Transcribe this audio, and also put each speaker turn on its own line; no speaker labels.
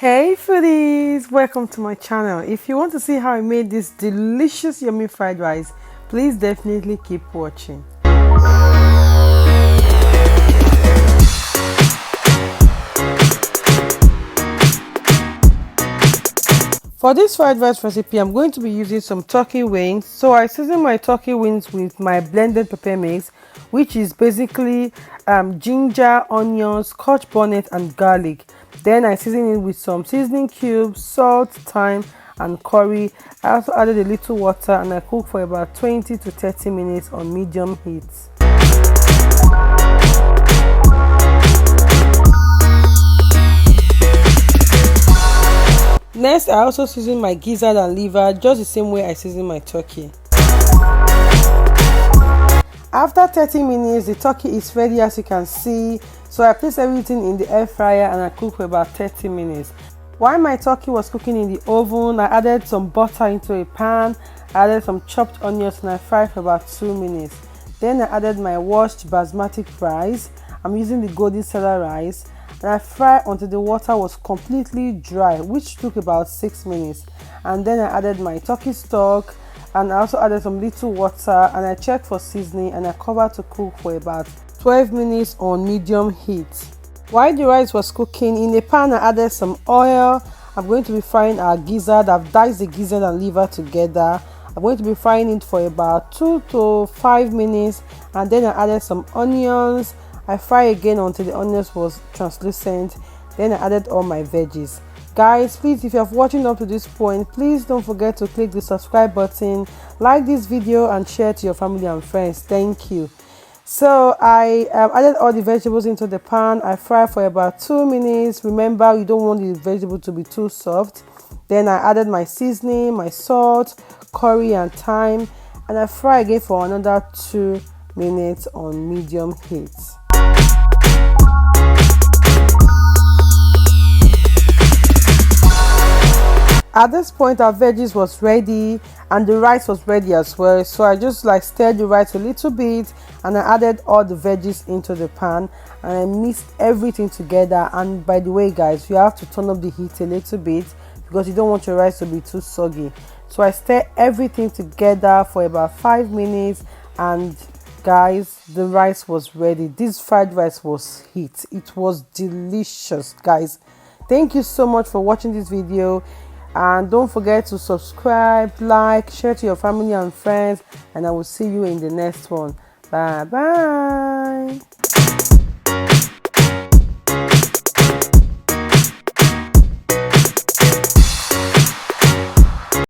Hey foodies, welcome to my channel. If you want to see how I made this delicious yummy fried rice, please definitely keep watching. For this fried rice recipe, I'm going to be using some turkey wings. So I season my turkey wings with my blended pepper mix, which is basically ginger, onions, scotch bonnet and garlic. Then I season it with some seasoning cubes, salt, thyme and curry. I also added a little water and I cook for about 20 to 30 minutes on medium heat. Next, I also season my gizzard and liver just the same way I season my turkey. After 30 minutes, the turkey is ready, as you can see. So I place everything in the air fryer and I cook for about 30 minutes. While my turkey was cooking in the oven, I added some butter into a pan. I added some chopped onions and I fried for about 2 minutes. Then I added my washed basmatic rice. I'm using the golden Sela rice. And I fried until the water was completely dry, which took about 6 minutes. And then I added my turkey stock and I also added some little water and I checked for seasoning and I covered to cook for about 12 minutes on medium heat. While the rice was cooking, in a pan I added some oil. I'm going to be frying our gizzard. I've diced the gizzard and liver together. I'm going to be frying it for about 2 to 5 minutes and then I added some onions. I fry again until the onions was translucent. Then I added all my veggies. Guys, please, if you have watching up to this point, please don't forget to click the subscribe button, like this video and share to your family and friends. Thank you. So I added all the vegetables into the pan. I fry for about 2 minutes. Remember, you don't want the vegetable to be too soft. Then I added my seasoning, my salt, curry and thyme, and I fry again for another 2 minutes on medium heat. At this point, our veggies was ready and the rice was ready as well. So I just stirred the rice a little bit and I added all the veggies into the pan and I mixed everything together. And by the way, guys, you have to turn up the heat a little bit because you don't want your rice to be too soggy. So I stirred everything together for about 5 minutes and guys, the rice was ready. This fried rice was hit. It was delicious, guys. Thank you so much for watching this video. And don't forget to subscribe, like, share to your family and friends. And I will see you in the next one. Bye bye.